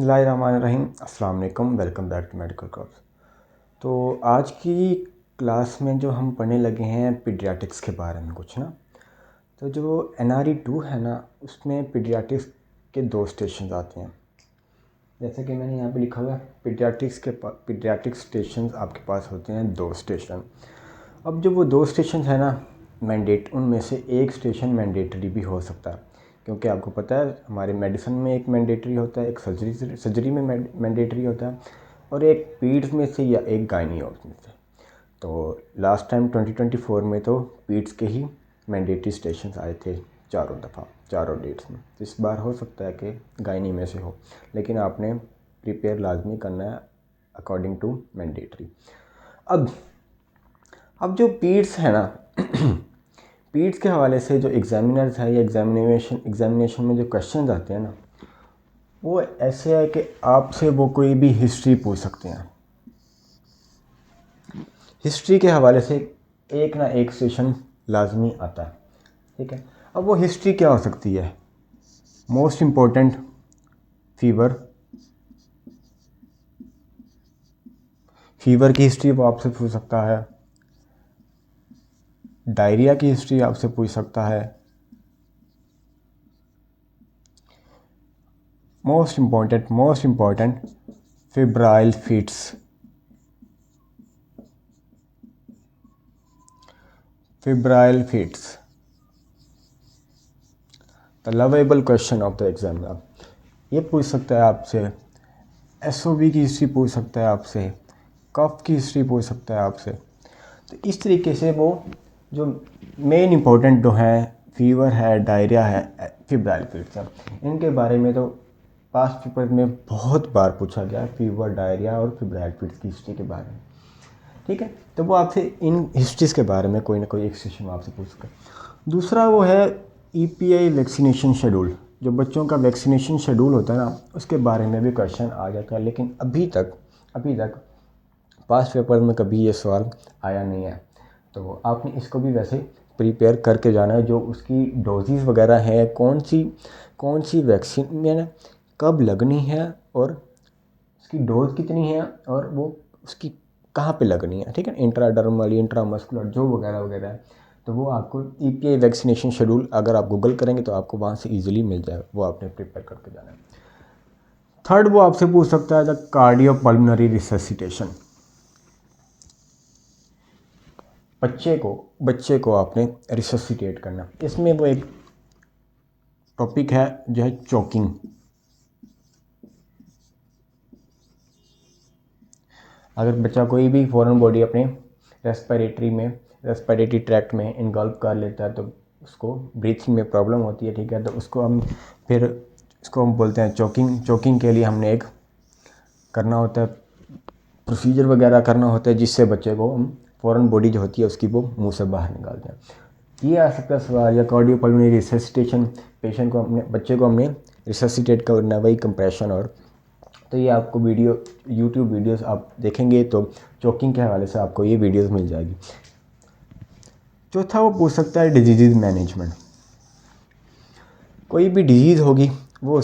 बिस्मिल्लाहिर्रहमानिर्रहीम। अस्सलाम वालेकुम, welcome back to medical course. तो आज की क्लास में जो हम पढ़ने लगे हैं पीडियाट्रिक्स के बारे में कुछ ना। तो जो NRE2 है ना, उसमें पीडियाट्रिक्स के 2 स्टेशन आते हैं। जैसे कि मैंने यहाँ पे लिखा हुआ है पीडियाट्रिक स्टेशन आपके पास होते हैं 2 स्टेशन। अब जो वो 2 स्टेशन है ना उनमें से एक स्टेशन मैंडेटरी भी हो सकता है, क्योंकि आपको पता है हमारे मेडिसिन में एक मैंडेटरी होता है, एक सर्जरी में मैंडेटरी होता है, और एक पीड्स में से या एक गायनियोलॉजिस्ट में से। तो लास्ट टाइम 2024 में तो पीड्स के ही मैंडेटरी स्टेशन आए थे चारों डेट्स में। इस बार हो सकता है कि गायनी में से हो, लेकिन आपने प्रिपेयर लाजमी करना है अकॉर्डिंग टू मैंडेटरी। अब जो पीड्स है ना पीड्स के हवाले से जो एग्जामिनर्स है या एग्जामिनेशन में जो क्वेश्चन आते हैं ना, वो ऐसे है कि आपसे वो कोई भी हिस्ट्री पूछ सकते हैं। हिस्ट्री के हवाले से एक ना एक सेशन लाजमी आता है, ठीक है। अब वो हिस्ट्री क्या हो सकती है? मोस्ट इम्पोर्टेंट फीवर की हिस्ट्री वो आपसे पूछ सकता है, डायरिया की हिस्ट्री आपसे पूछ सकता है, most important febrile fits, the lovable question of the examiner. ये पूछ सकता है आपसे, SOV की हिस्ट्री पूछ सकता है आपसे, कफ की हिस्ट्री पूछ सकता है आपसे। तो इस तरीके से वो जो मेन इम्पोर्टेंट जो है फीवर है, डायरिया है, फेब्राइल फिट्स है, इनके बारे में तो पास्ट पेपर में बहुत बार पूछा गया है, फीवर, डायरिया और फेब्राइल फिट्स की हिस्ट्री के बारे में, ठीक है। तो वो आपसे इन हिस्ट्रीज़ के बारे में कोई ना कोई एक सेशन में आपसे पूछ सकता है। दूसरा वो है EPI वैक्सीनेशन शेड्यूल। जो बच्चों का वैक्सीनेशन शेड्यूल होता है ना, उसके बारे में भी क्वेश्चन आ जाता है, लेकिन अभी तक पास्ट पेपर में कभी ये सवाल आया नहीं है। तो आपने इसको भी वैसे प्रिपेयर करके जाना है। जो उसकी डोजेज़ वगैरह है, कौन सी वैक्सीन में कब लगनी है, और उसकी डोज कितनी है, और वो उसकी कहाँ पे लगनी है, ठीक है। इंट्राडर्मल, इंट्रामस्कुलर जो वगैरह है, तो वो आपको EPI वैक्सीनेशन शेड्यूल अगर आप गूगल करेंगे तो आपको वहाँ से इजीली मिल जाएगा, वो आपने प्रिपेयर करके जाना है। थर्ड, वो आपसे पूछ सकता है द कार्डियोपल्मोनरी रिससिटेशन। बच्चे को आपने रिससिटेट करना। इसमें वो एक टॉपिक है जो है चोकिंग। अगर बच्चा कोई भी फॉरेन बॉडी अपने रेस्पिरेटरी ट्रैक्ट में इन्वॉल्व कर लेता है, तो उसको ब्रीथिंग में प्रॉब्लम होती है, ठीक है। तो इसको हम बोलते हैं चोकिंग के लिए हमने एक करना होता है, प्रोसीजर वगैरह करना होता है, जिससे बच्चे को हम फॉरेन बॉडी जो होती है उसकी वो मुंह से बाहर निकालते हैं। ये आ सकता है सवाल, या कार्डियोपल्मोनरी रिससिटेशन, बच्चे को हमने रिससिटेट करना, वही कंप्रेशन। और तो ये आपको यूट्यूब वीडियोस आप देखेंगे तो चोकिंग के हवाले से आपको ये वीडियोस मिल जाएगी। चौथा, वो पूछ सकता है डिजीज़ मैनेजमेंट। कोई भी डिजीज़ होगी वो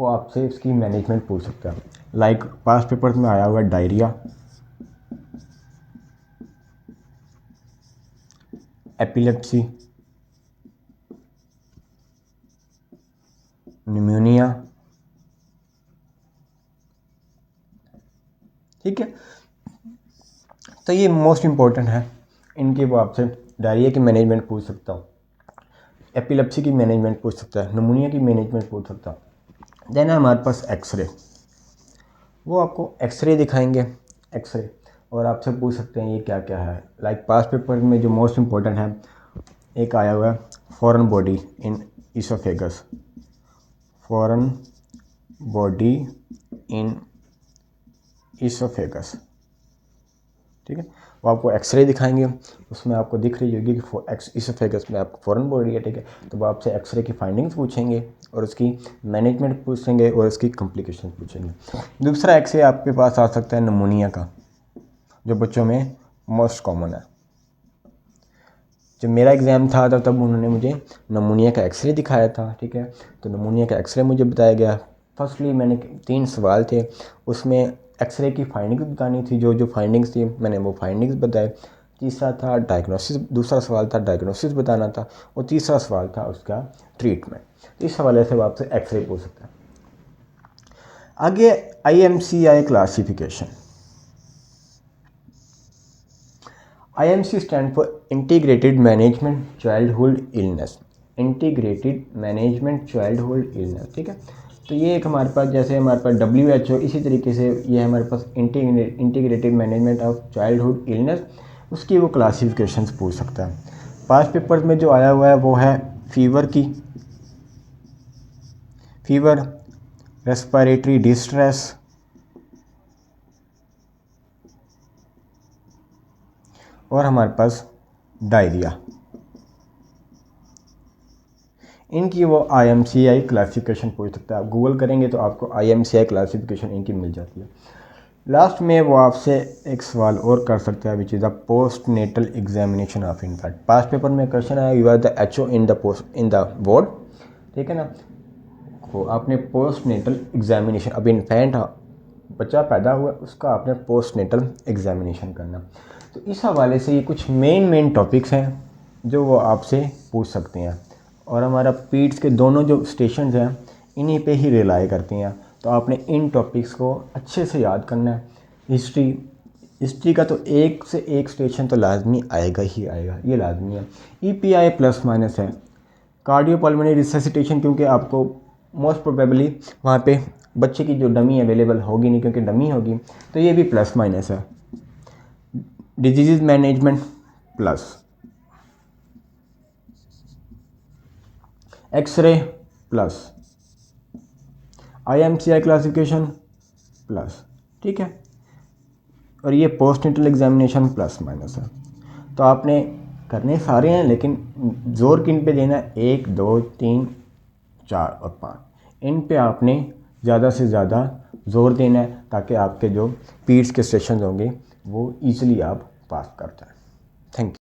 आपसे उसकी मैनेजमेंट पूछ सकता है। लाइक पास्ट पेपर्स में आया हुआ डायरिया, एपिलेप्सी, निमोनिया, ठीक है। तो ये मोस्ट इम्पोर्टेंट है इनके। वो आपसे डायरिया की मैनेजमेंट पूछ सकता हूँ, एपिलेप्सी की मैनेजमेंट पूछ सकता है, निमोनिया की मैनेजमेंट पूछ सकता हूँ। देन है हमारे पास एक्सरे। वो आपको एक्सरे दिखाएंगे, और आपसे पूछ सकते हैं ये क्या क्या है। लाइक पास्ट पेपर में जो मोस्ट इम्पोर्टेंट है, एक आया हुआ है फॉरेन बॉडी इन इसोफेगस, ठीक है। वो आपको एक्सरे दिखाएंगे, उसमें आपको दिख रही होगी कि इसोफेगस में आपको फॉरेन बॉडी है, ठीक है। तो वो आपसे एक्सरे की फाइंडिंग्स पूछेंगे, और उसकी मैनेजमेंट पूछेंगे, और उसकी कॉम्प्लिकेशन पूछेंगे। दूसरा एक्सरे आपके पास आ सकता है निमोनिया का, जो बच्चों में मोस्ट कॉमन है। जब मेरा एग्ज़ाम था तब उन्होंने मुझे निमोनिया का एक्सरे दिखाया था, ठीक है। तो निमोनिया का एक्सरे मुझे बताया गया, फर्स्टली मैंने 3 सवाल थे, उसमें एक्सरे की फाइंडिंग्स बतानी थी, जो फाइंडिंग्स थी मैंने वो फाइंडिंग्स बताए। तीसरा था डायग्नोसिस, दूसरा सवाल था डायग्नोसिस बताना था, और तीसरा सवाल था उसका ट्रीटमेंट। इस हवाले से वो आपसे एक्सरे पूछ सकता है। आगे IMCI classification. IMC stand for integrated management childhood illness, integrated management childhood illness, ठीक है। तो ये एक हमारे पास, जैसे हमारे पास WHO, इसी तरीके से ये हमारे पास integrated management of childhood illness, उसकी वो क्लासिफिकेशंस पूछ सकता है। पास्ट पेपर्स में जो आया हुआ है वो है फीवर, रेस्पिरेटरी डिस्ट्रेस, और हमारे पास डायरिया। इनकी वो IMCI क्लासिफिकेशन पूछ सकता है। आप गूगल करेंगे तो आपको IMCI क्लासिफिकेशन इनकी मिल जाती है। लास्ट में वो आपसे एक सवाल और कर सकता है, which is the post natal examination of infant. Past paper में क्वेश्चन आया, you are the HO in the ward, ठीक है ना। तो आपने पोस्ट नेटल एग्जामिनेशन, अब इन्फेंट बच्चा पैदा हुआ उसका आपने पोस्ट नेटल एग्जामिनेशन करना। तो इस हवाले से ये कुछ मेन टॉपिक्स हैं जो वो आपसे पूछ सकते हैं, और हमारा पीट्स के दोनों जो स्टेशंस हैं इन्हीं पे ही रिलाई करती हैं। तो आपने इन टॉपिक्स को अच्छे से याद करना है। हिस्ट्री का तो एक से एक स्टेशन तो लाजमी आएगा ही आएगा, ये लाजमी है। EPI प्लस माइनस है। कार्डियोपल्मोनरी रिससिटेशन, क्योंकि आपको मोस्ट प्रोबेबली वहाँ पे बच्चे की जो डमी अवेलेबल होगी नहीं, क्योंकि डमी होगी, तो ये भी प्लस माइनस है। Disease management plus, x-ray plus, IMCI classification plus, ठीक है। और ये post natal examination plus minus है। तो आपने करने सारे हैं, लेकिन जोर किन पे देना है? 1, 2, 3, 4 और 5, इन पे आपने ज़्यादा से ज़्यादा जोर देना है, ताकि आपके जो पीट्स के सेशंस होंगे वो ईज़िली आप पास कर जाएं। Thank you.